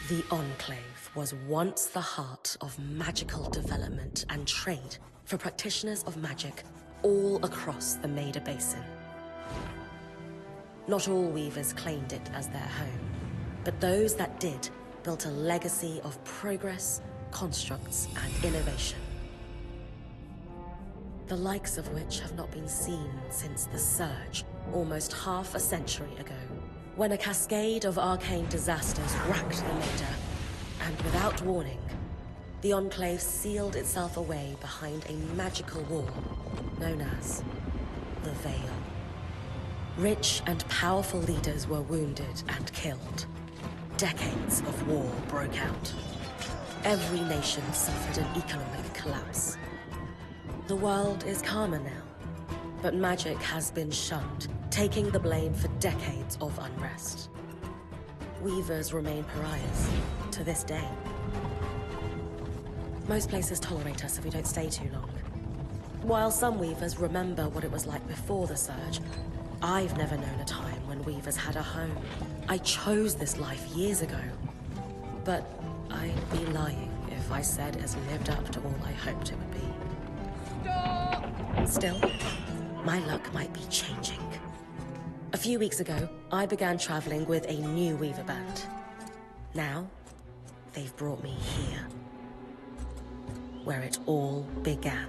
The Enclave was once the heart of magical development and trade for practitioners of magic all across the Maida Basin. Not all weavers claimed it as their home, but those that did built a legacy of progress, constructs, and innovation. The likes of which have not been seen since the Surge, almost half a century ago, when a cascade of arcane disasters racked the Maida, and without warning, the Enclave sealed itself away behind a magical wall known as the Veil. Rich and powerful leaders were wounded and killed. Decades of war broke out. Every nation suffered an economic collapse. The world is calmer now, but magic has been shunned, taking the blame for decades of unrest. Weavers remain pariahs to this day. Most places tolerate us if we don't stay too long. While some weavers remember what it was like before the Surge, I've never known a time when weavers had a home. I chose this life years ago, but I'd be lying if I said it's lived up to all I hoped it would be. Stop! Still, my luck might be changing. A few weeks ago, I began traveling with a new weaver band. Now, they've brought me here, where it all began.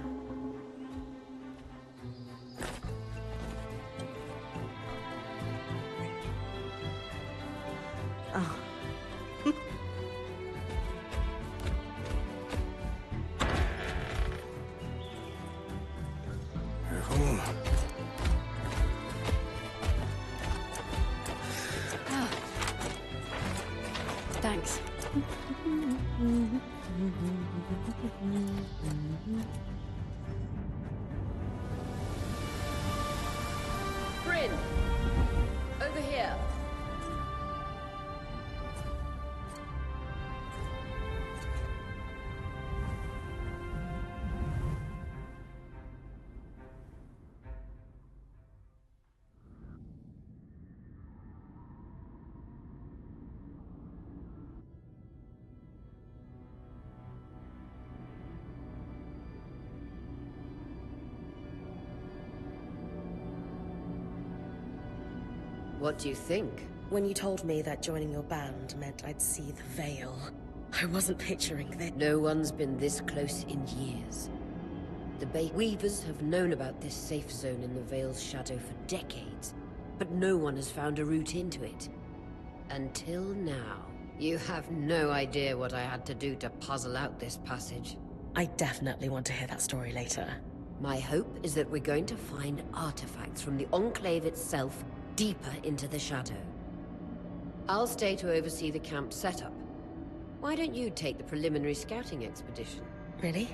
Oh. Thanks. Brynn! Over here! What do you think? When you told me that joining your band meant I'd see the Veil, I wasn't picturing this. No one's been this close in years. The Bay Weavers have known about this safe zone in the Veil's shadow for decades, but no one has found a route into it. Until now. You have no idea what I had to do to puzzle out this passage. I definitely want to hear that story later. My hope is that we're going to find artifacts from the Enclave itself deeper into the shadow. I'll stay to oversee the camp setup. Why don't you take the preliminary scouting expedition? Really?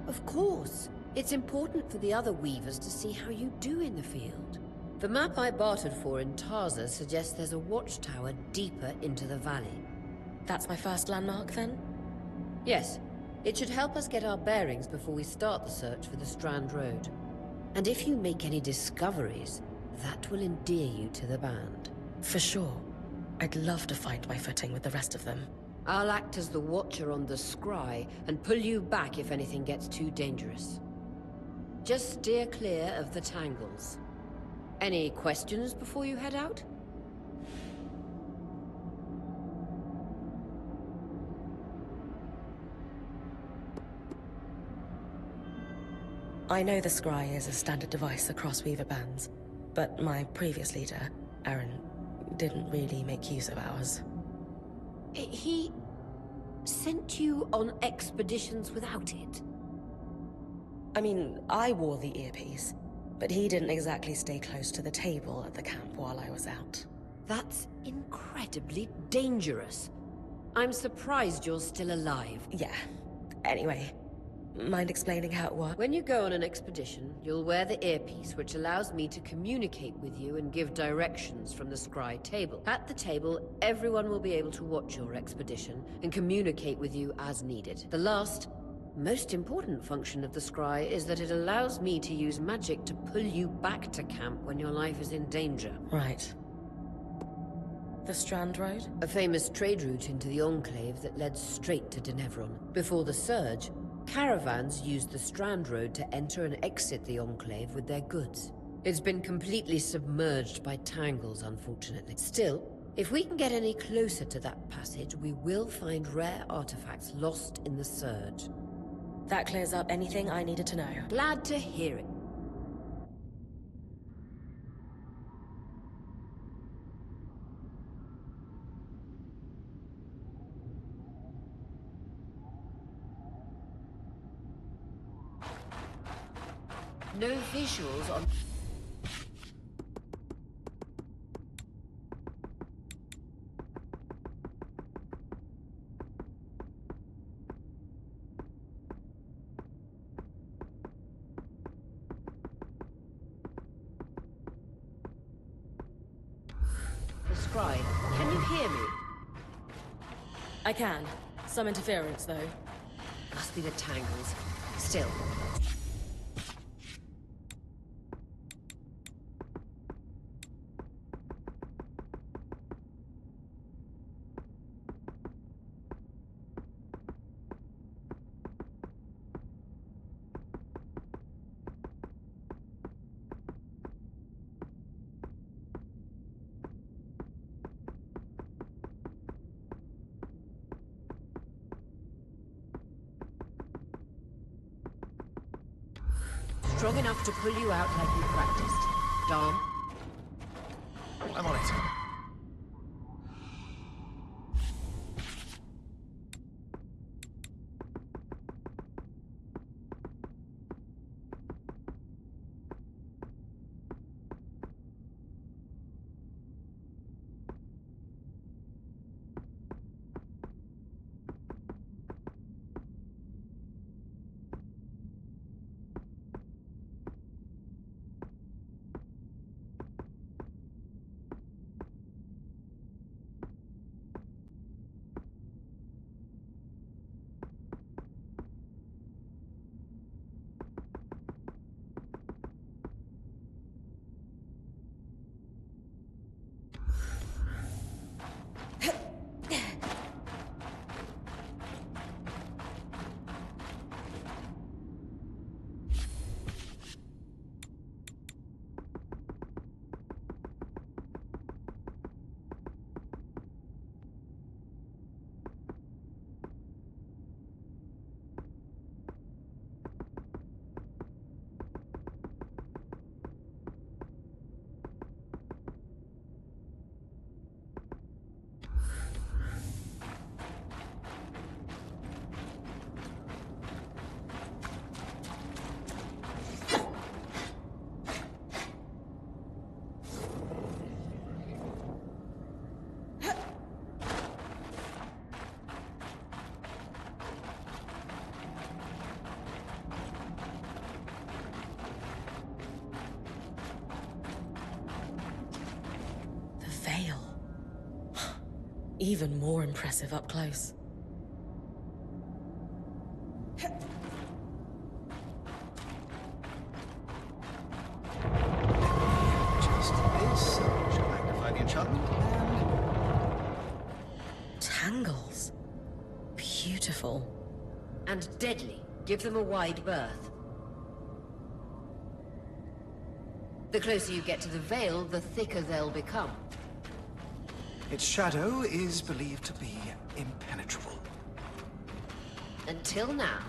Of course. It's important for the other weavers to see how you do in the field. The map I bartered for in Tarza suggests there's a watchtower deeper into the valley. That's my first landmark, then? Yes. It should help us get our bearings before we start the search for the Strand Road. And if you make any discoveries, that will endear you to the band. For sure. I'd love to find my footing with the rest of them. I'll act as the watcher on the scry and pull you back if anything gets too dangerous. Just steer clear of the tangles. Any questions before you head out? I know the scry is a standard device across weaver bands, but my previous leader, Aaron, didn't really make use of ours. He sent you on expeditions without it? I mean, I wore the earpiece, but he didn't exactly stay close to the table at the camp while I was out. That's incredibly dangerous. I'm surprised you're still alive. Yeah. Anyway, mind explaining how it works? When you go on an expedition, you'll wear the earpiece, which allows me to communicate with you and give directions from the scry table. At the table, everyone will be able to watch your expedition and communicate with you as needed. The last, most important function of the scry is that it allows me to use magic to pull you back to camp when your life is in danger. Right. The Strand Road? A famous trade route into the Enclave that led straight to Denevron. Before the Surge, caravans used the Strand Road to enter and exit the Enclave with their goods. It's been completely submerged by tangles, unfortunately. Still, if we can get any closer to that passage, we will find rare artifacts lost in the Surge. That clears up anything I needed to know. Glad to hear it. No visuals on... The Scribe, can you hear me? I can. Some interference, though. Must be the tangles. Still. Strong enough to pull you out like you practiced. Dom? I'm on it. Even more impressive up close. Just this. Shall magnify the enchantment and... Tangles. Beautiful. And deadly. Give them a wide berth. The closer you get to the veil, the thicker they'll become. Its shadow is believed to be impenetrable. Until now.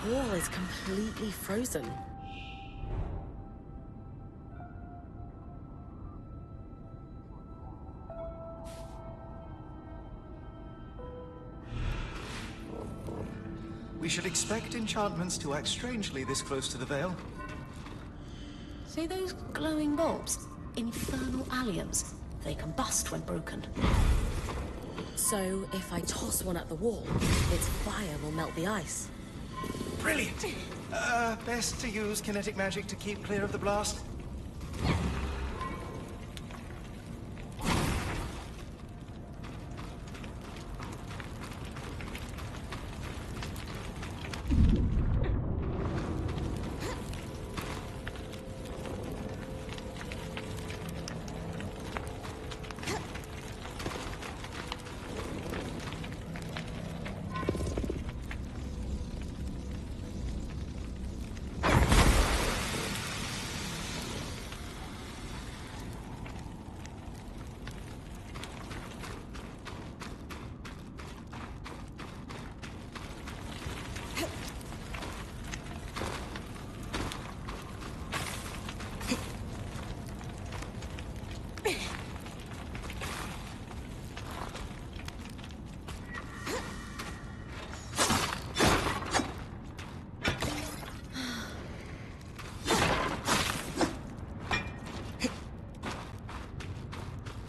Wall is completely frozen. We should expect enchantments to act strangely this close to the veil. See those glowing bulbs? Infernal alliums. They combust when broken. So, if I toss one at the wall, its fire will melt the ice. Brilliant! Best to use kinetic magic to keep clear of the blast.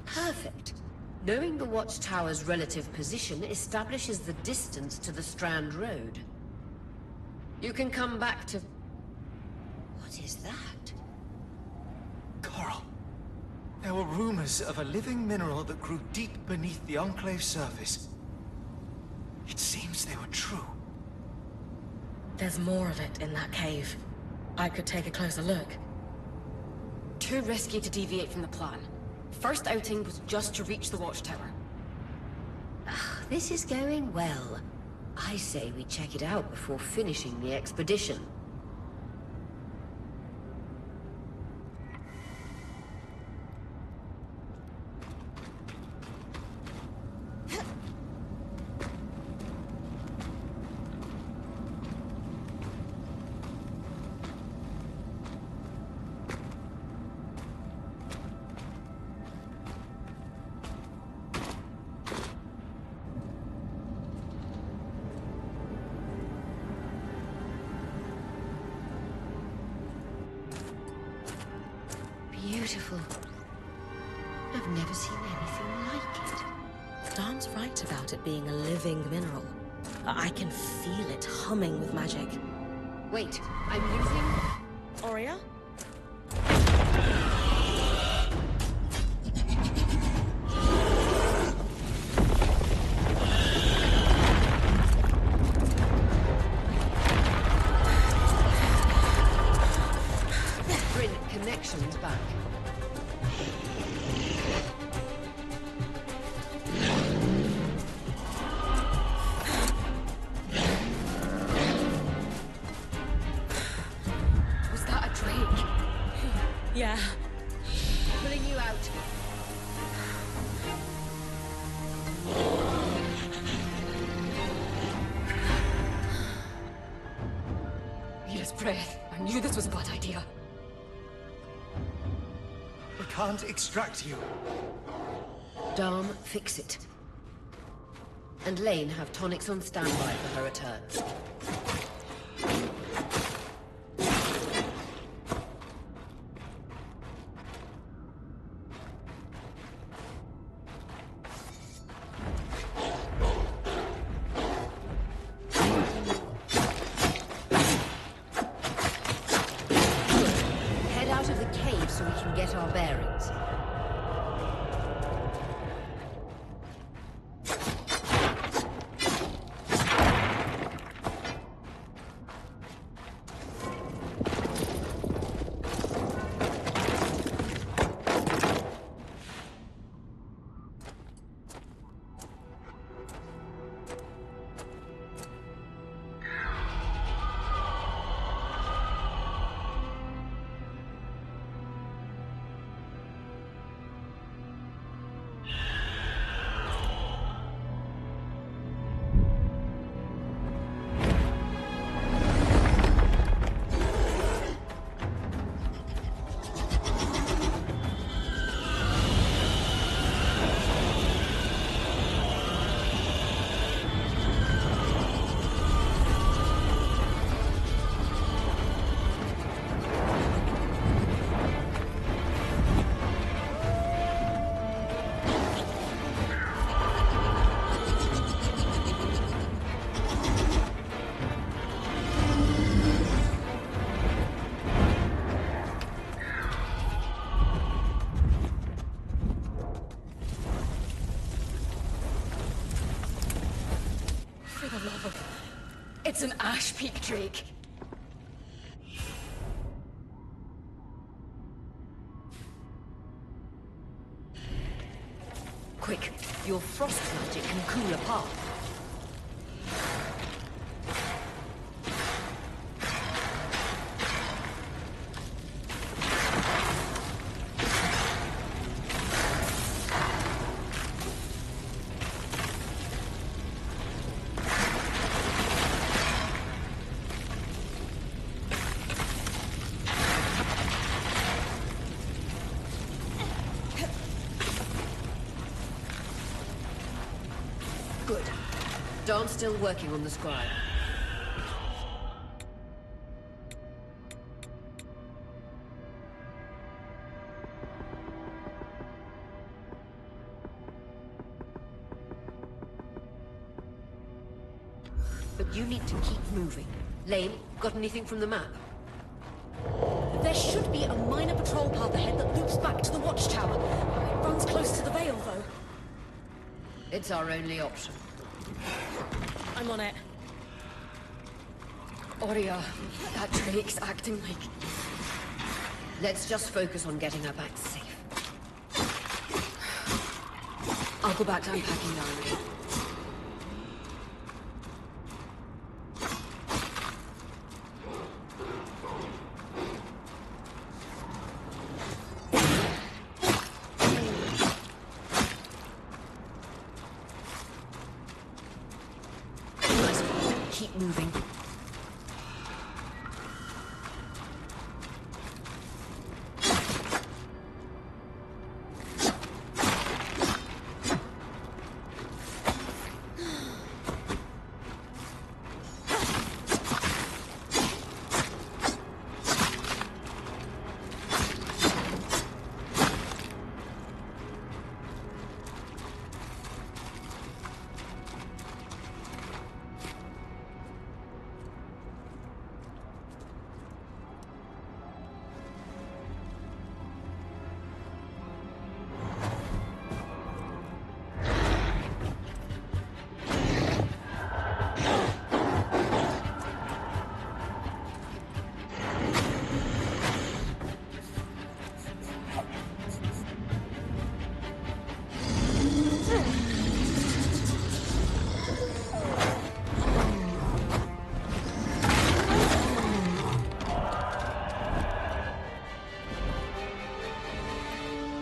Perfect. Knowing the watchtower's relative position establishes the distance to the Strand Road. You can come back to... What is that? Coral. There were rumors of a living mineral that grew deep beneath the Enclave's surface. It seems they were true. There's more of it in that cave. I could take a closer look. Too risky to deviate from the plan. First outing was just to reach the watchtower. This is going well. I say we check it out before finishing the expedition. Beautiful. I've never seen anything like it. Dan's right about it being a living mineral. I can feel it humming with magic. Wait, I'm using... Aurea? Brynn, connections back. Was that a drake? Yeah. Pulling you out. Need his breath. I knew this was a bad idea. We can't extract you. Dom, fix it. And Lane have tonics on standby for her return. Head out of the cave so we can get our bearings. It's an ash peak drake. Quick, your frost magic can cool a path. Good. Dawn's still working on the scribe. But you need to keep moving. Lane, got anything from the map? There should be a minor patrol path ahead that loops back to the watchtower. It runs close to the Vale, though. It's our only option. I'm on it. Aurea, that drake's acting like... Let's just focus on getting her back safe. I'll go back to unpacking the armory. Keep moving.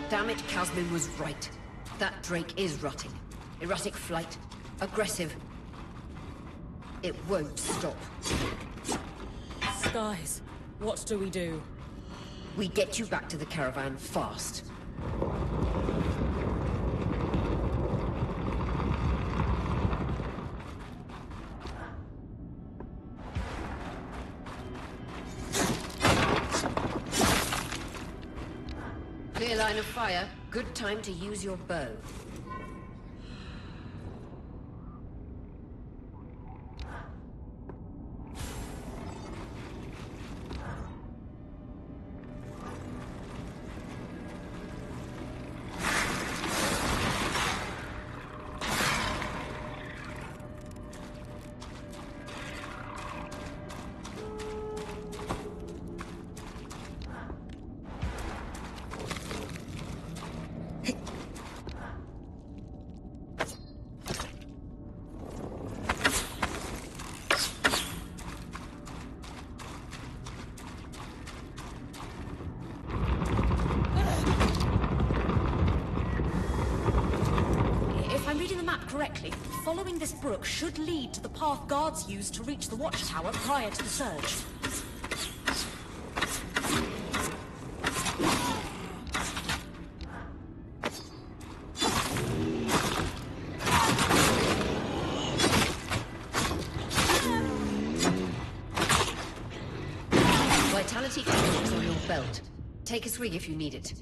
Damn it, Casmin was right. That drake is rotting. Erratic flight. Aggressive. It won't stop. Skies, what do we do? We get you back to the caravan fast. Clear line of fire. Good time to use your bow. Correctly, following this brook should lead to the path guards used to reach the watchtower prior to the surge. Vitality is on your belt. Take a swig if you need it.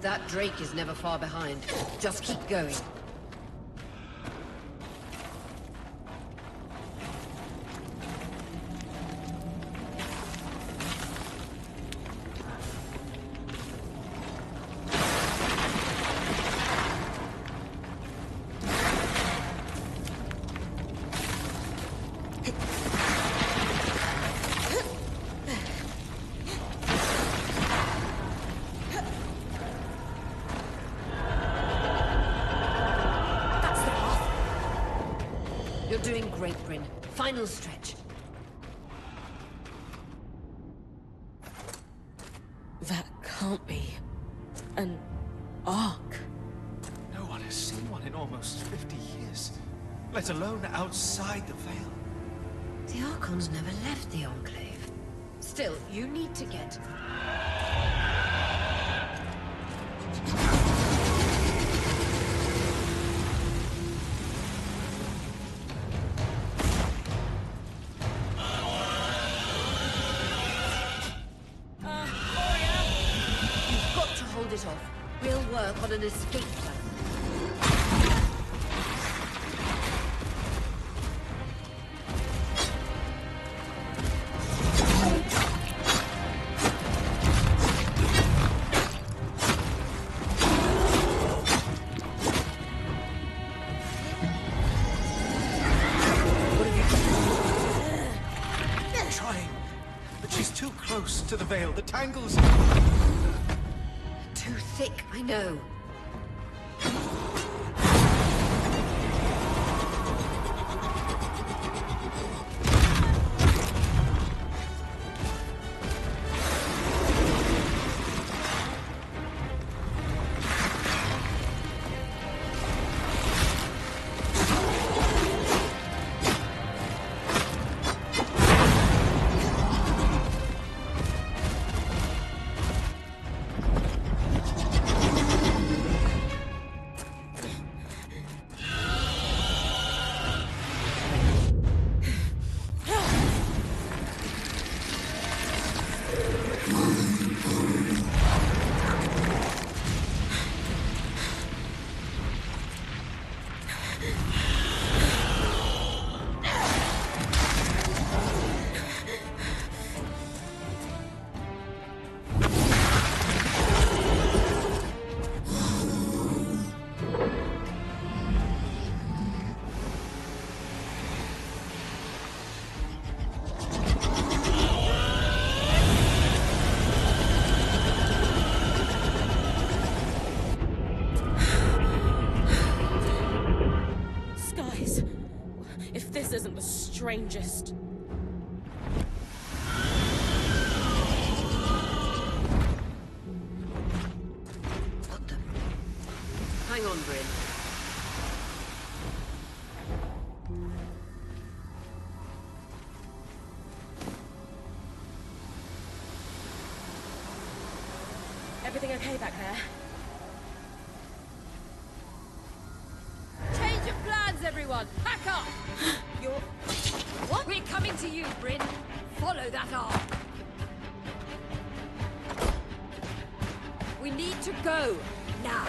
That Drake is never far behind. Just keep going. You're doing great, Brynn. Final stretch. That can't be an arc. No one has seen one in almost 50 years, let alone outside the Veil. The Archons never left the Enclave. Still, you need to get... You've got to hold it off. We'll work on an escape plan. Trying, but she's too close to the Veil. The tangles... Too thick, I know. Isn't the strangest. What the... Hang on, Brynn. Everything okay back there? Change of plans, everyone! Pack up! You're... What? We're coming to you, Brynn. Follow that arc. We need to go. Now.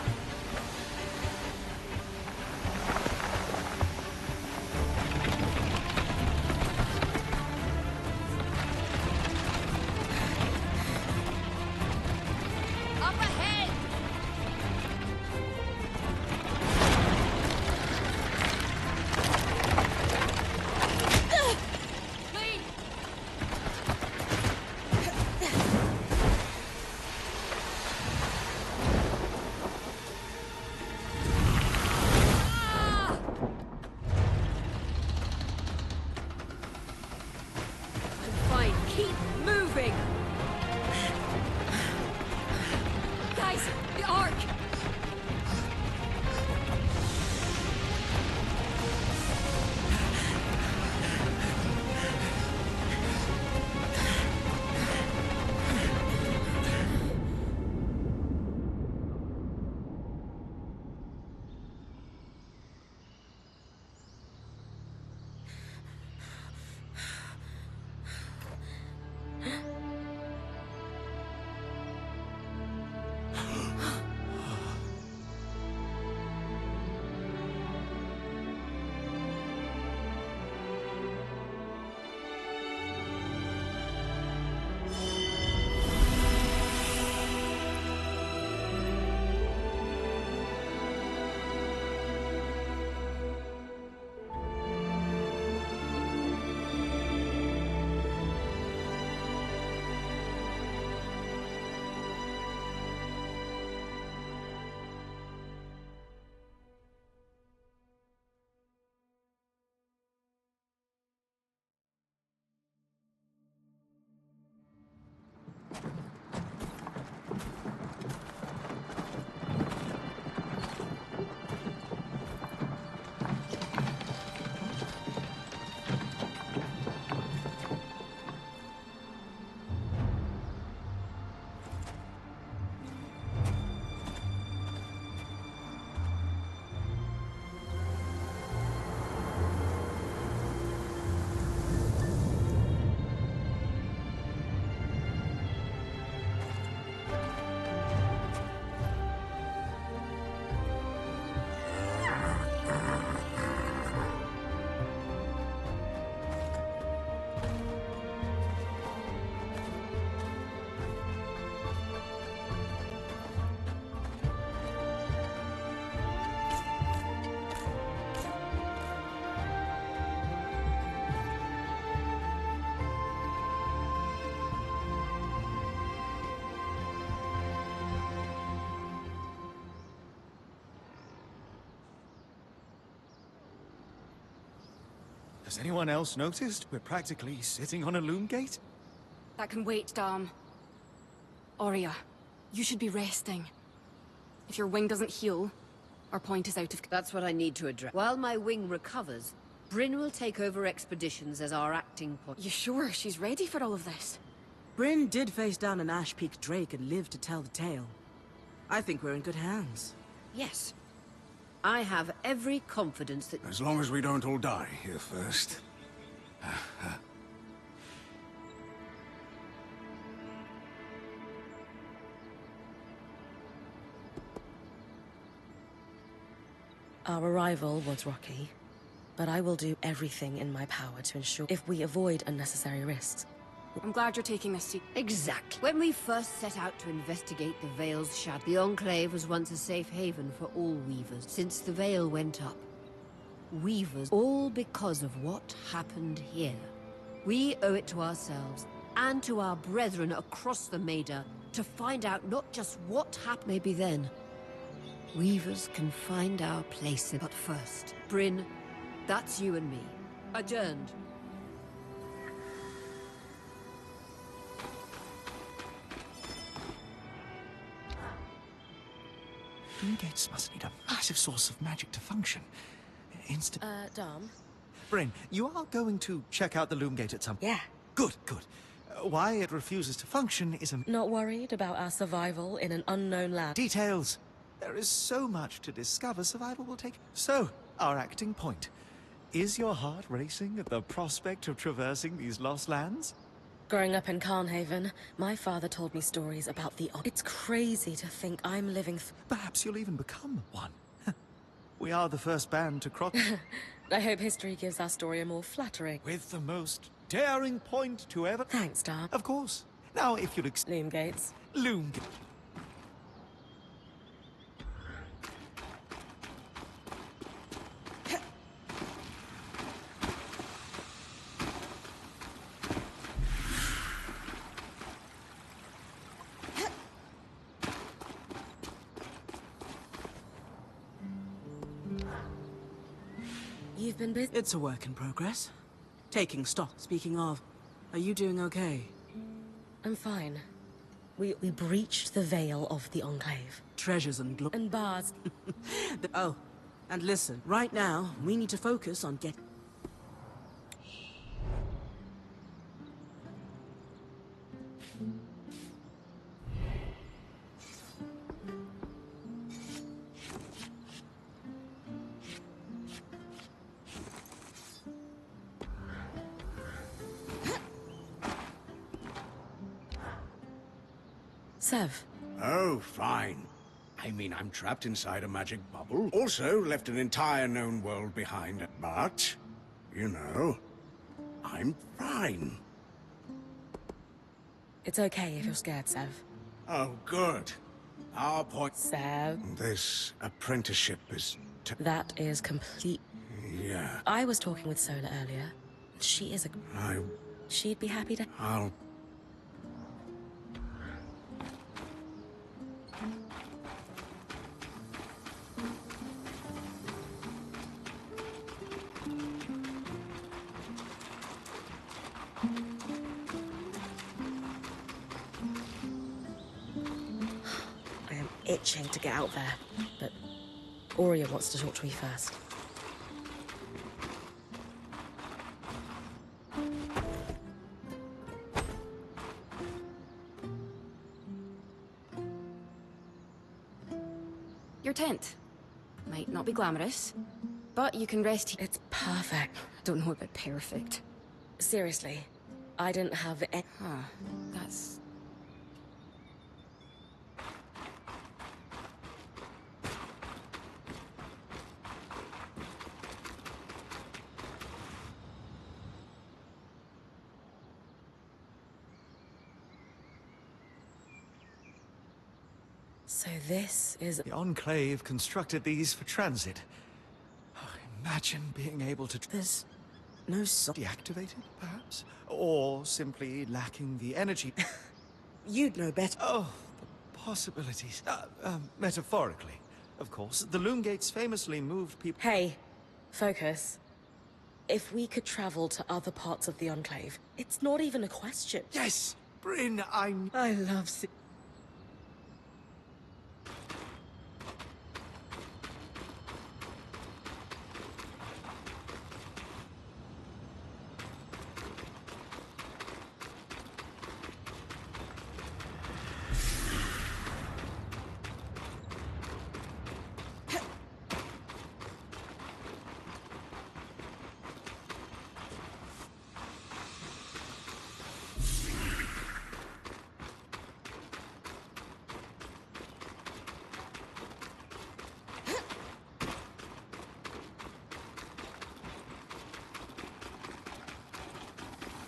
Up ahead! Has anyone else noticed we're practically sitting on a loom gate? That can wait, Dom. Aurea, you should be resting. If your wing doesn't heal, our point is out of... That's what I need to address. While my wing recovers, Brynn will take over expeditions as our acting point. You sure she's ready for all of this? Brynn did face down an Ash Peak Drake and lived to tell the tale. I think we're in good hands. Yes. I have every confidence that... As long as we don't all die here first. Our arrival was rocky, but I will do everything in my power to ensure if we avoid unnecessary risks. I'm glad you're taking this seat. Exactly. When we first set out to investigate the Veil's shadow, the Enclave was once a safe haven for all Weavers. Since the Veil went up, Weavers, all because of what happened here. We owe it to ourselves and to our brethren across the Maida to find out not just what happened. Maybe then, Weavers can find our place in... But first, Brynn, that's you and me. Adjourned. Loom gates must need a massive source of magic to function. Dom? Brynn, you are going to check out the loom gate at some... Yeah. Good, good. Why it refuses to function is a... Not worried about our survival in an unknown land. Details. There is so much to discover, survival will take... So, our acting point. Is your heart racing at the prospect of traversing these lost lands? Growing up in Carnhaven, my father told me stories about the... It's crazy to think I'm living... Perhaps you'll even become one. We are the first band to cross... I hope history gives our story a more flattering... With the most daring point to ever... Thanks, Dom. Of course. Now, if you'll... Loom gates. Loom... You've been busy. It's a work in progress. Taking stock. Speaking of, are you doing okay? I'm fine. We breached the veil of the Enclave. Treasures and glory. And bars. Oh, and listen, right now, we need to focus on getting... Sev. Oh, fine. I mean, I'm trapped inside a magic bubble. Also, left an entire known world behind. But, you know, I'm fine. It's okay if you're scared, Sev. Oh, good. Our point... Sev. This apprenticeship is... That is complete... Yeah. I was talking with Sola earlier. She is a... She'd be happy to... I'll... I am itching to get out there, but Aurea wants to talk to me first. Your tent. Might not be glamorous, but you can rest here. It's perfect. Don't know about perfect. Seriously, I didn't have any... Huh. That's... So this is... The Enclave constructed these for transit. Oh, imagine being able to... There's no Deactivated, perhaps? Or simply lacking the energy... You'd know better. Oh, the possibilities. Metaphorically, of course. The loom gates famously moved people... Hey, focus. If we could travel to other parts of the Enclave, it's not even a question. Yes! Brynn, I love the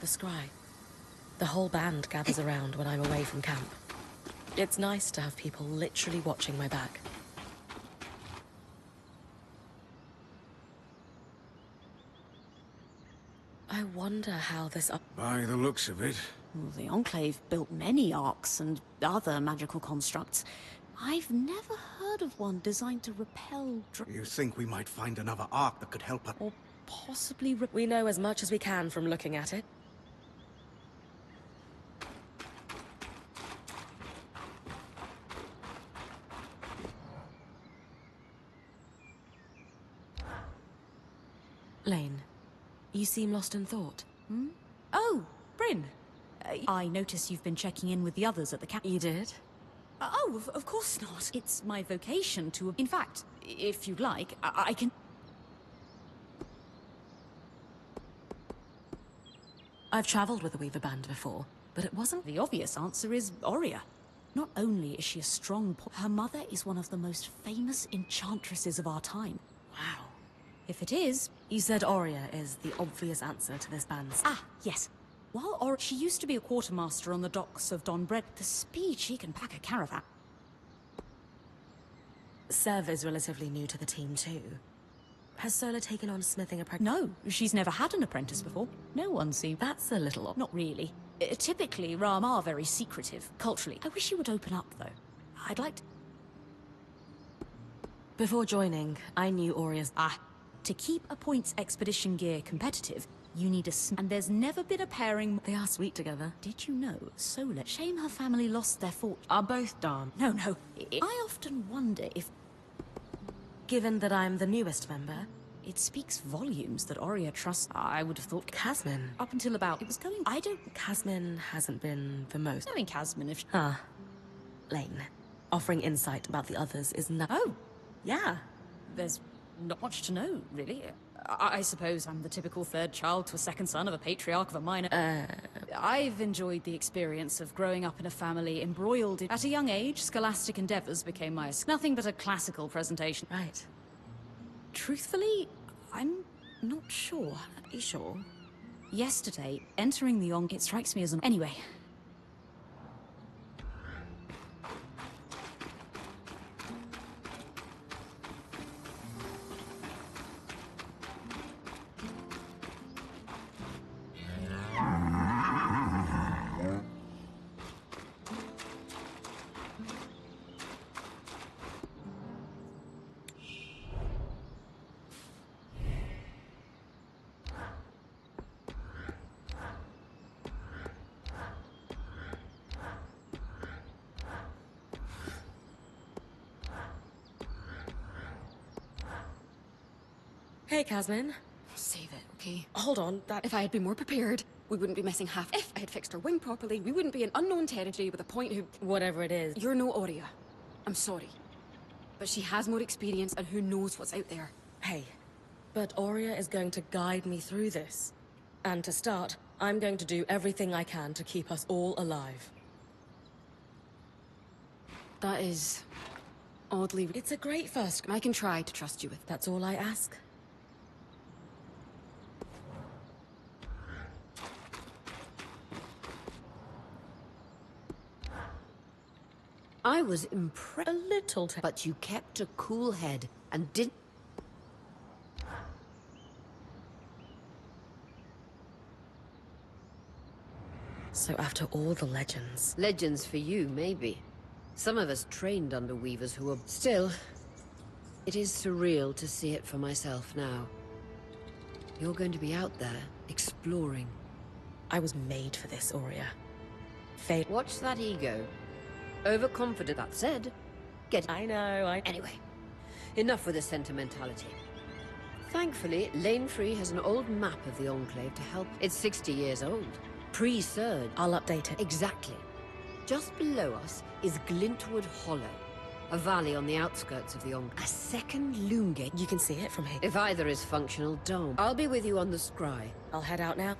Scry. The whole band gathers around when I'm away from camp. It's nice to have people literally watching my back. I wonder how this By the looks of it. Well, the Enclave built many arcs and other magical constructs. I've never heard of one designed to repel You think we might find another arc that could help us? or possibly We know as much as we can from looking at it. Lane, you seem lost in thought. Oh, Brynn. I notice you've been checking in with the others at the camp. You did? Oh, of course not. It's my vocation to... In fact, if you'd like, I can... I've traveled with the Weaver Band before, but it wasn't... The obvious answer is Aurea. Not only is she a strong... Her mother is one of the most famous enchantresses of our time. Wow. If it is... You said Aurea is the obvious answer to this band's... Ah, yes. While Aurea... She used to be a quartermaster on the docks of Don Brett. The speed she can pack a caravan. Sev is relatively new to the team too. Has Sola taken on smithing a No, she's never had an apprentice before. No one seems... That's a little odd. Not really. Typically, Ram are very secretive, culturally. I wish you would open up, though. I'd like to... Before joining, I knew Aurea's... To keep a points expedition gear competitive, you need a and there's never been a pairing... They are sweet together. Did you know Sola... Shame her family lost their fortune. Are both darn. No. I often wonder if... Given that I'm the newest member... It speaks volumes that Aurea trusts... I would have thought... Casmin. Up until about... It was going... I don't... Casmin hasn't been the most... Knowing Casmin if... Lane. Offering insight about the others is not... Oh. Yeah. There's not much to know, really. I suppose I'm the typical third child to a second son of a patriarch of a minor... I've enjoyed the experience of growing up in a family embroiled in... At a young age, scholastic endeavors became my... Nothing but a classical presentation. Right. Truthfully, I'm not sure. Are you sure? Yesterday, entering the it strikes me as an... Anyway. Hey, Casmin. Save it, okay? Hold on, If I had been more prepared, we wouldn't be missing half. If I had fixed her wing properly, we wouldn't be in unknown territory with a point who... Whatever it is. You're no Aurea. I'm sorry. But she has more experience and who knows what's out there. Hey. But Aurea is going to guide me through this. And to start, I'm going to do everything I can to keep us all alive. That is... oddly... It's a great first... I can try to trust you with... That's all I ask. I was impressed. A little But you kept a cool head and didn't... So after all the legends... Legends for you, maybe. Some of us trained under weavers who were... Still, it is surreal to see it for myself now. You're going to be out there, exploring. I was made for this, Aurea. Fate. Watch that ego. Overconfident, that said. I know, Anyway, enough with the sentimentality. Thankfully, Lane Free has an old map of the Enclave to help. It's 60 years old. Pre-Surge. I'll update it. Exactly. Just below us is Glintwood Hollow, a valley on the outskirts of the Enclave. A second loom gate. You can see it from here. If either is functional, don't. I'll be with you on the scry. I'll head out now.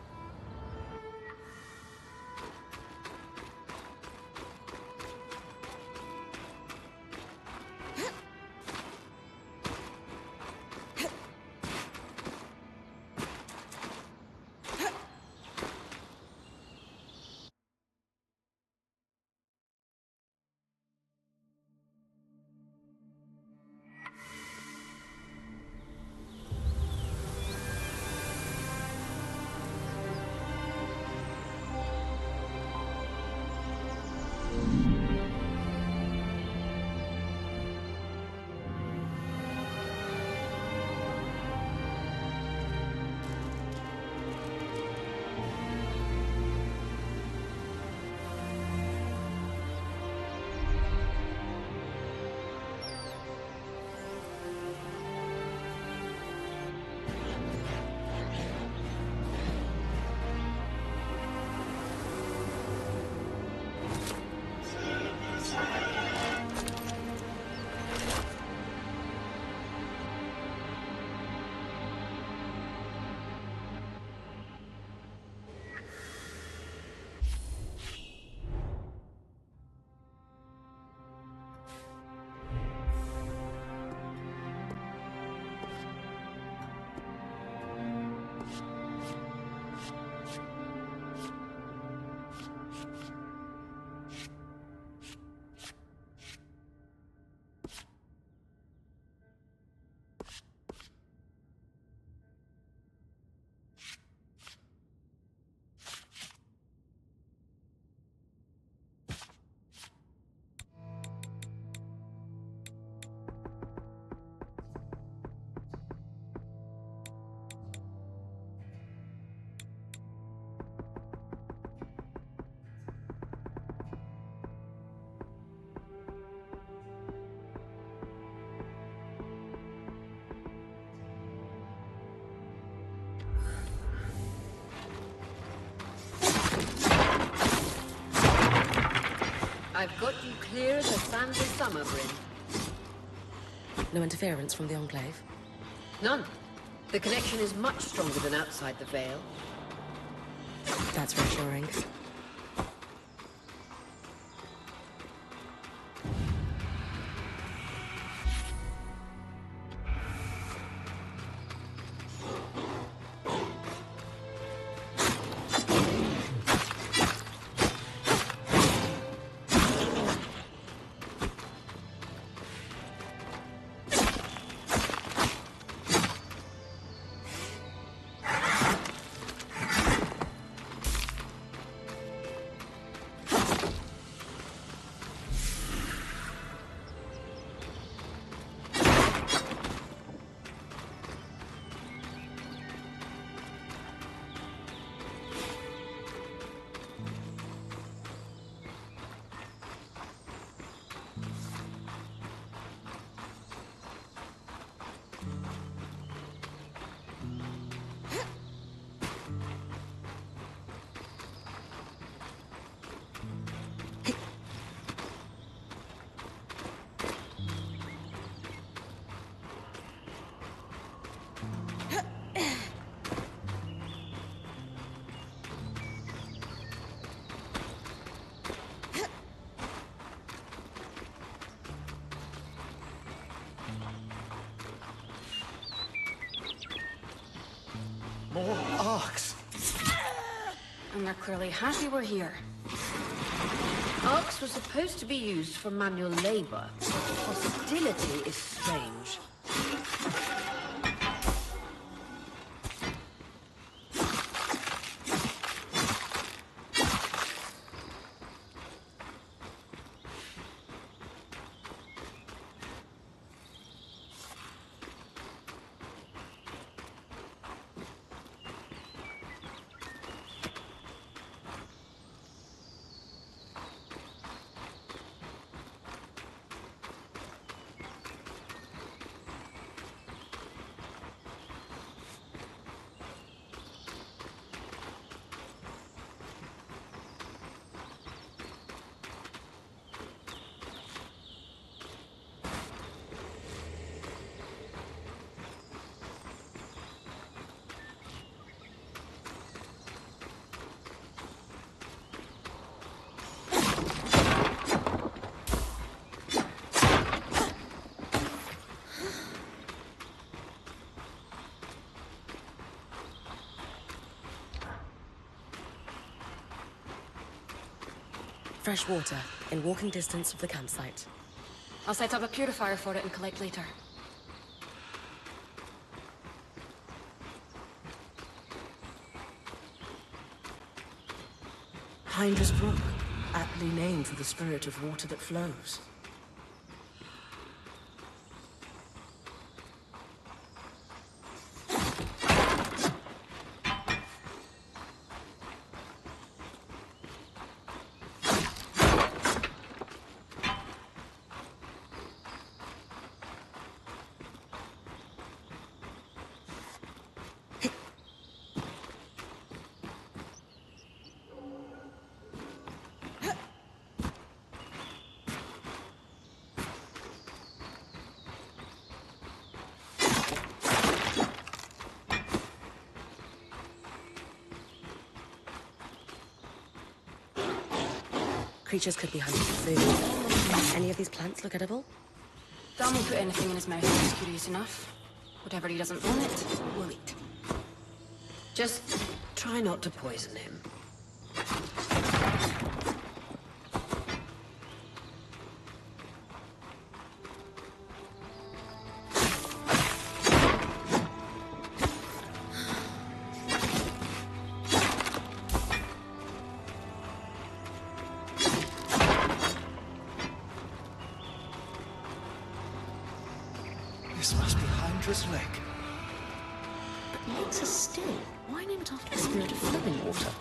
I've got you clear as a sands of summer, Brynn. No interference from the Enclave? None. The connection is much stronger than outside the Veil. That's reassuring. More arcs. And they're clearly happy we're here. Arcs were supposed to be used for manual labor. Hostility is strange. Fresh water, in walking distance of the campsite. I'll set up a purifier for it and collect later. Hindress Brook, aptly named for the spirit of water that flows. Creatures could be hunting for food. Any of these plants look edible? Dom will put anything in his mouth if he's curious enough. Whatever he doesn't want it, we'll eat. Just try not to poison him. This must be Hyndra's leg. But legs are still. Why name it after the spirit of flowing water?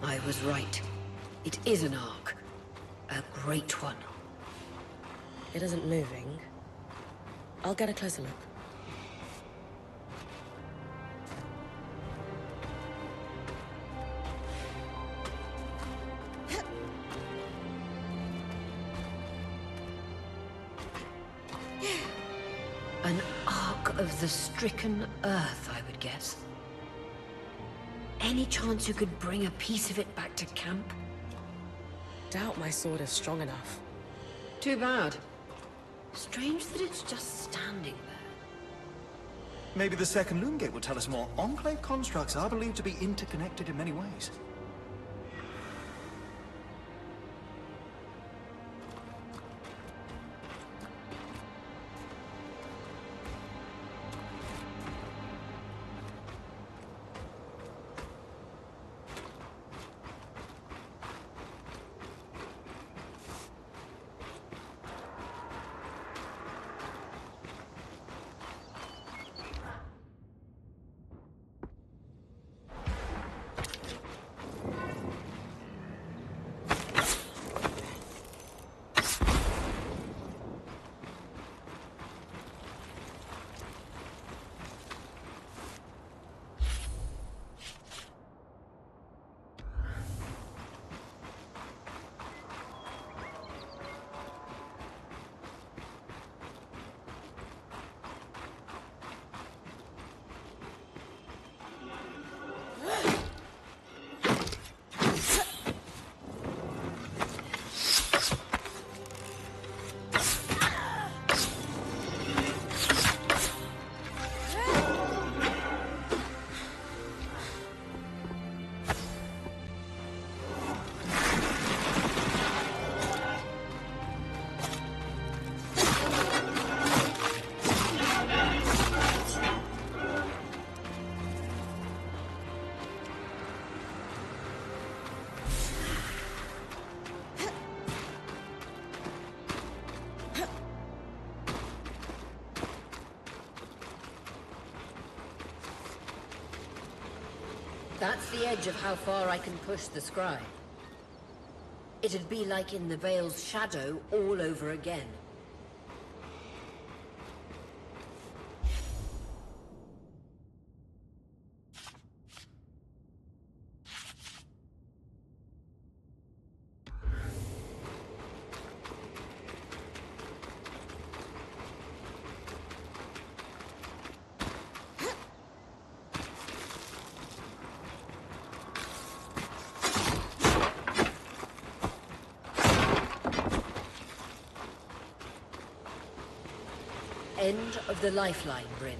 I was right. It is an arc. A great one. It isn't moving. I'll get a closer look. An arc of the stricken earth, I would guess. Any chance you could bring a piece of it back to camp? Doubt my sword is strong enough. Too bad. Strange that it's just standing there. Maybe the second loom gate will tell us more. Enclave constructs are believed to be interconnected in many ways. That's the edge of how far I can push the scry. It'd be like in the Veil's shadow all over again. End of the lifeline, Brynn.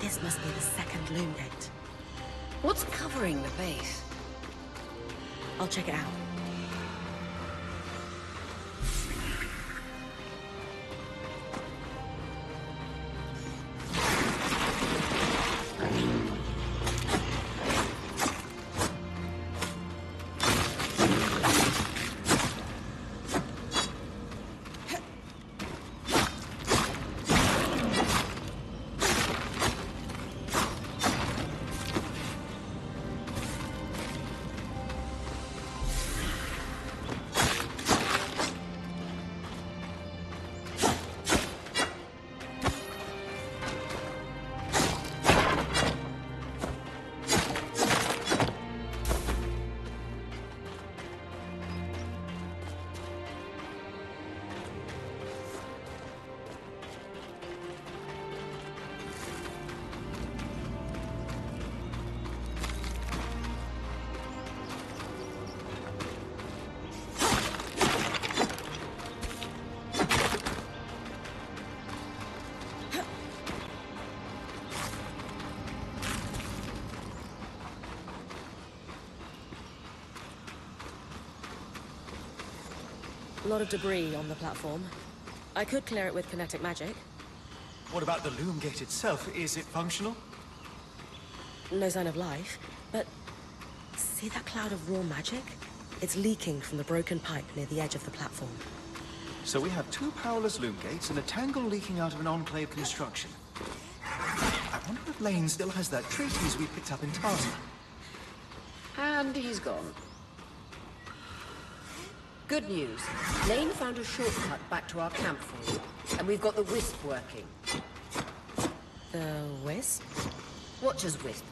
This must be the second loom gate. What's covering the base? I'll check it out. A lot of debris on the platform. I could clear it with kinetic magic. What about the loom gate itself? Is it functional? No sign of life, but see that cloud of raw magic? It's leaking from the broken pipe near the edge of the platform. So we have two powerless loom gates and a tangle leaking out of an enclave construction. I wonder if Lane still has that treatise we picked up in Tarzan. And he's gone. Good news. Lane found a shortcut back to our camp for you, and we've got the Wisp working. The Wisp? Watch as Wisp.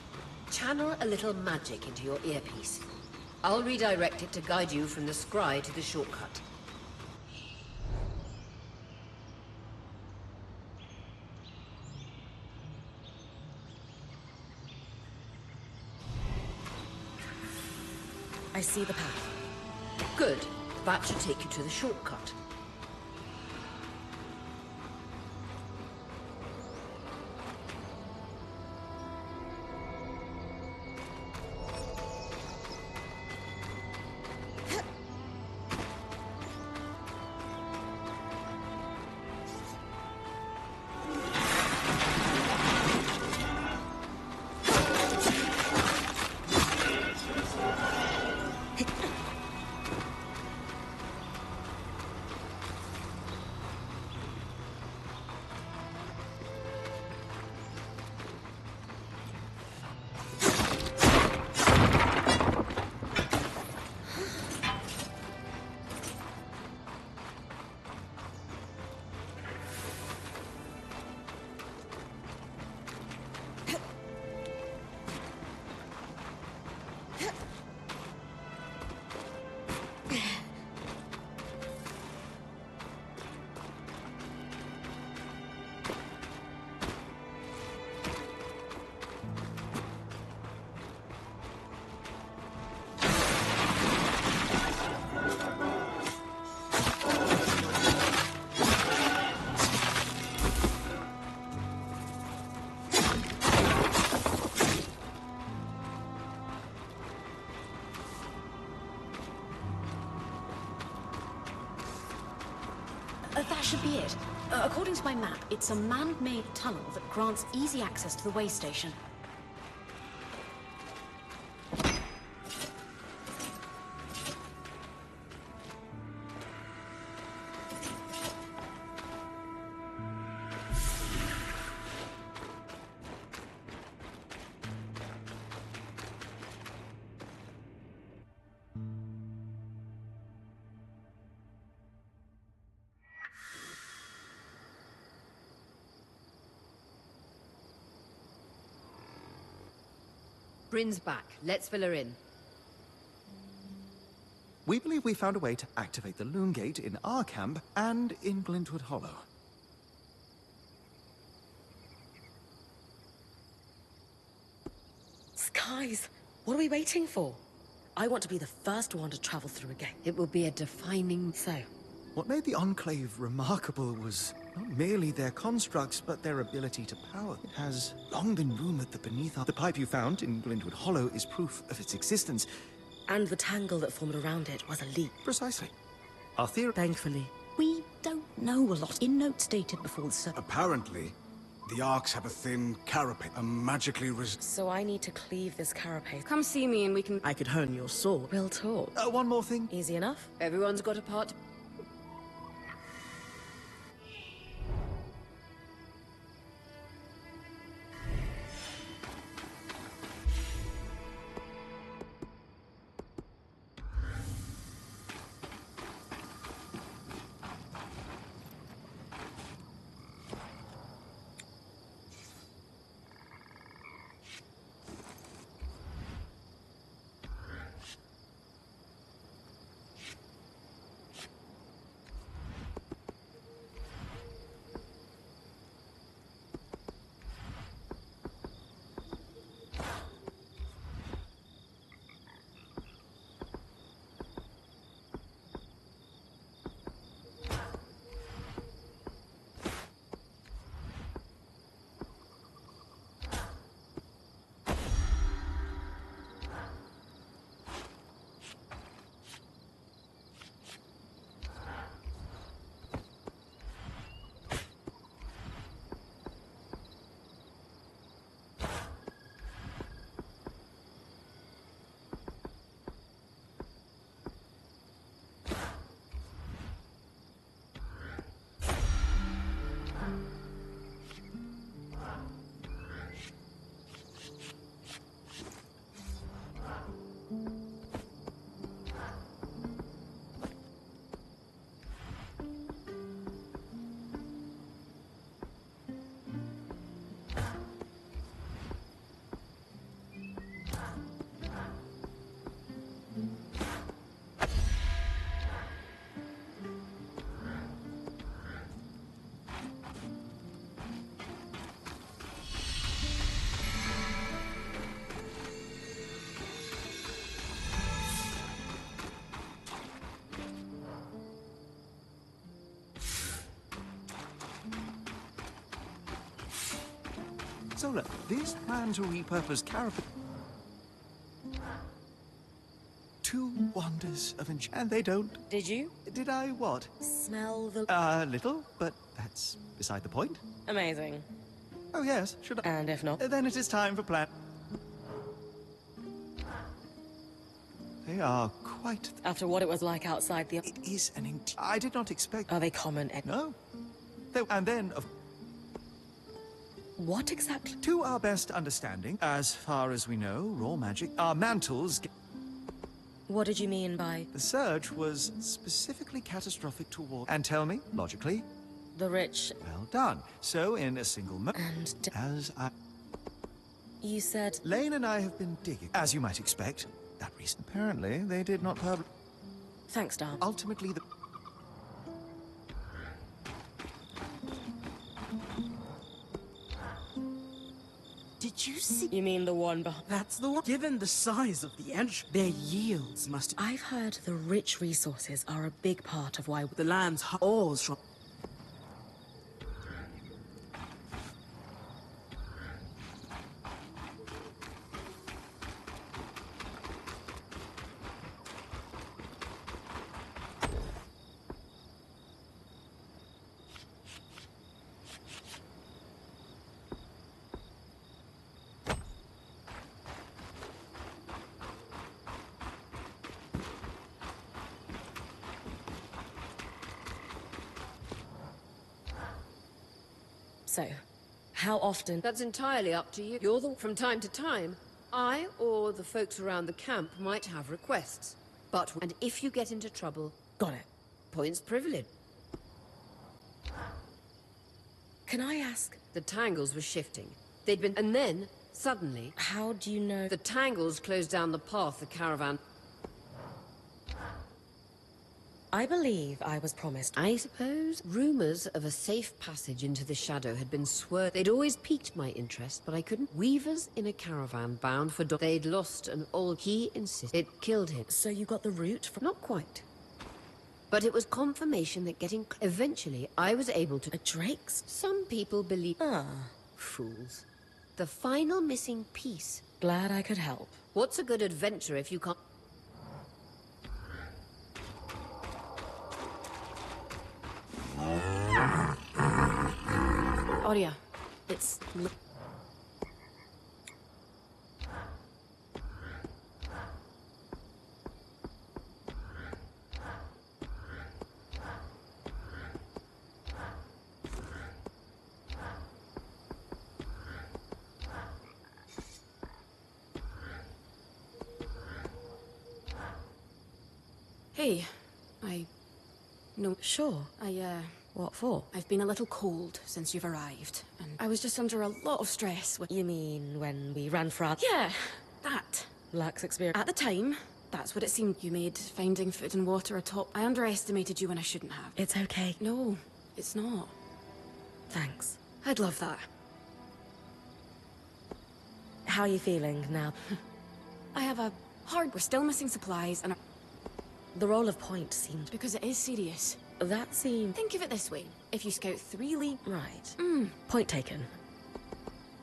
Channel a little magic into your earpiece. I'll redirect it to guide you from the scry to the shortcut. I see the path. Good. That should take you to the shortcut. That should be it. According to my map, it's a man-made tunnel that grants easy access to the way station. Brynn's back. Let's fill her in. We believe we found a way to activate the loom gate in our camp and in Glintwood Hollow. Skies! What are we waiting for? I want to be the first one to travel through a gate. It will be a defining... So, What made the Enclave remarkable was not merely their constructs, but their ability to power. It has long been rumored that beneath the pipe you found in Glintwood Hollow is proof of its existence. And the tangle that formed around it was a leak. Precisely. Our theory... Thankfully. We don't know a lot. In notes dated before the surge. Apparently, the arcs have a thin carapace, a magically So I need to cleave this carapace. Come see me and we can... I could hone your sword. We'll talk. one more thing. Easy enough? Everyone's got a part to... Solar, this plan to repurpose carapace... Two wonders of enchantment, and they don't... Did you? Did I what? Smell the... Little, but that's beside the point. Amazing. Oh yes, should I... And if not? Then it is time for plan... They are quite... After what it was like outside the... It is an... I did not expect... Are they common? No. And then, of... What exactly? To our best understanding, as far as we know, raw magic, our mantles... What did you mean by... The surge was specifically catastrophic toward... And tell me, logically... The rich... Well done. So, in a single And... As I... You said... Lane and I have been digging, as you might expect. That reason. Apparently, they did not publish... Thanks, Dom. Ultimately, the... Did you see? You mean the one behind... That's the one. Given the size of the entrance, their yields must... I've heard the rich resources are a big part of why... The land's ores from... So, how often... That's entirely up to you. You're the... From time to time, I or the folks around the camp might have requests. But... And if you get into trouble... Got it. Points privilege. Can I ask... The tangles were shifting. They'd been... And then, suddenly... How do you know... The tangles closed down the path the caravan... I believe I was promised... I suppose rumors of a safe passage into the shadow had been swerved. They'd always piqued my interest, but I couldn't... Weavers in a caravan bound for... They'd lost an old... He insisted it killed him. So you got the route from... Not quite. But it was confirmation that eventually, I was able to... A drake's? Some people believe... Fools. The final missing piece. Glad I could help. What's a good adventure if you can't... Aurea, it's... Hey, No. Sure. What for? I've been a little cold since you've arrived, and I was just under a lot of stress with... You mean when we ran for our... Yeah, that. Lax experience? At the time, that's what it seemed. You made finding food and water a top... I underestimated you when I shouldn't have. It's okay. No, it's not. Thanks. I'd love that. How are you feeling now? I have a hard... We're still missing supplies, and... The roll of point seemed... Because it is serious. That seemed... Think of it this way. If you scout 3 leagues... Right. Point taken.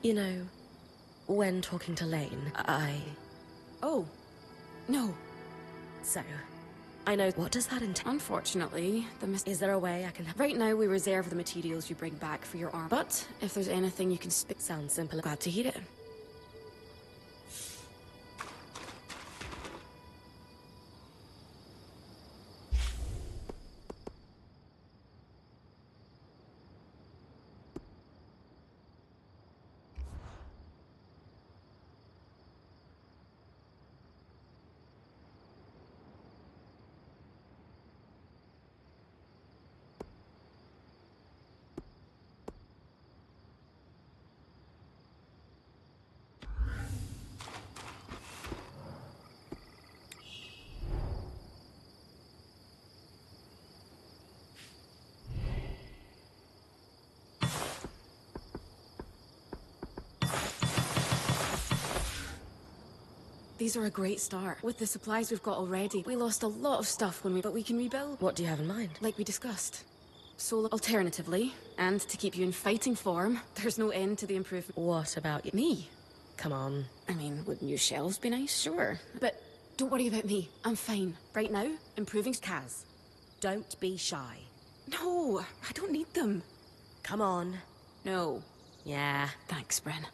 You know, when talking to Lane, Oh. No. So, I know... What does that entail? Unfortunately, Is there a way I can... Right now, we reserve the materials you bring back for your arm. But, if there's anything you can spit... Sounds simple. Glad to hear it. These are a great start. With the supplies we've got already, we lost a lot of stuff but we can rebuild. What do you have in mind? Like we discussed. Solar alternatively, and to keep you in fighting form, there's no end to the improvement. What about you? Me? Come on. I mean, would new shelves be nice? Sure. But don't worry about me. I'm fine. Right now, improving... Kaz, don't be shy. No, I don't need them. Come on. No. Yeah. Thanks, Brynn.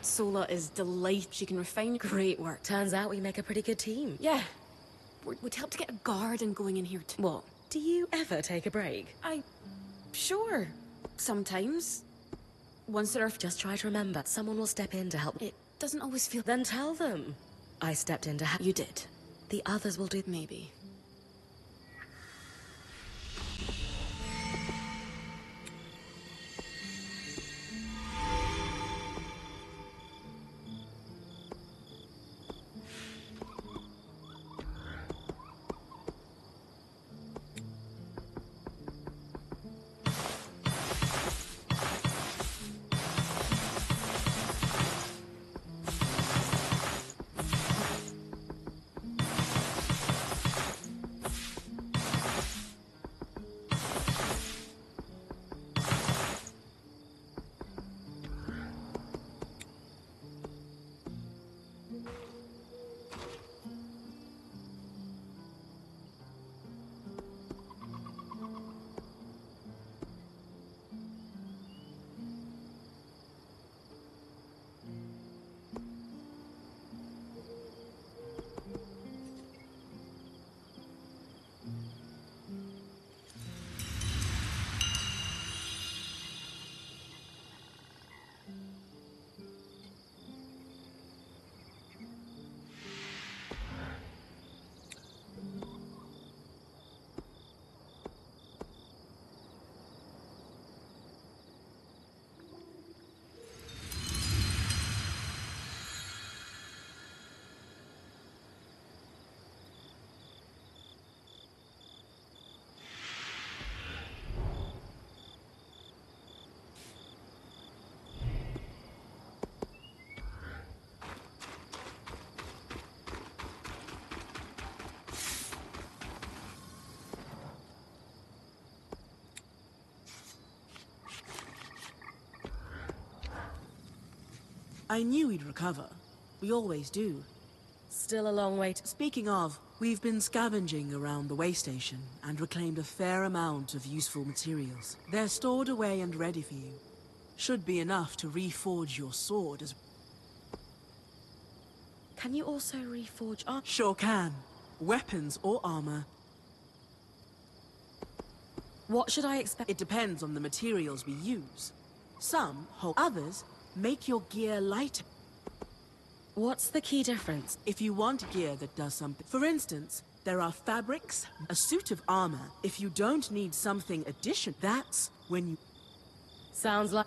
Sola is delighted. She can refine great work. Turns out we make a pretty good team. Yeah. We'd help to get a garden going in here too. What? Do you ever take a break? Sure. Sometimes. Once there are... Just try to remember, someone will step in to help. It doesn't always feel... Then tell them. I stepped in to help. You did. The others will do... Maybe. I knew we'd recover. We always do. Still a long way to... Speaking of, we've been scavenging around the way station and reclaimed a fair amount of useful materials. They're stored away and ready for you. Should be enough to reforge your sword as... Can you also reforge armor? Sure can. Weapons or armor. What should I expect? It depends on the materials we use. Some hold, others make your gear lighter. What's the key difference? If you want gear that does something... For instance, there are fabrics, a suit of armor. If you don't need something additional, that's when you... Sounds like...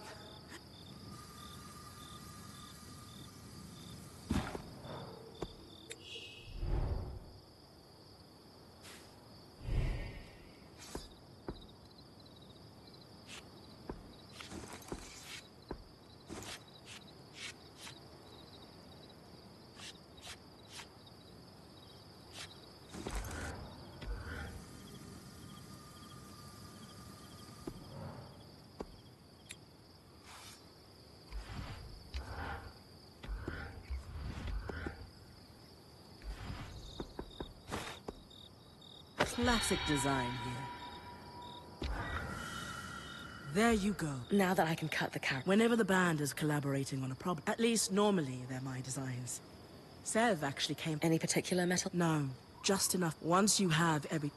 Classic design here. There you go. Now that I can cut the carrot. Whenever the band is collaborating on a problem, at least normally they're my designs. Sev actually came... Any particular metal? No, just enough. Once you have every...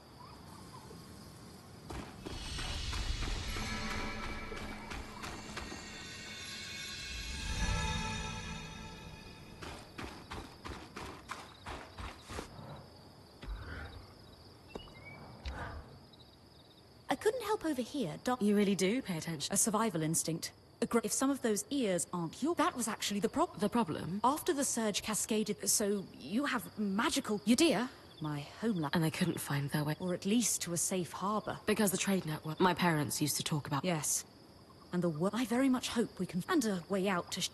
I couldn't help overhear You really do pay attention. A survival instinct. If some of those ears aren't your... That was actually the problem. The problem? After the surge cascaded, so you have magical... Udea, my homeland. And they couldn't find their way. Or at least to a safe harbor. Because the trade network my parents used to talk about. Yes. And the I very much hope we can... And a way out to...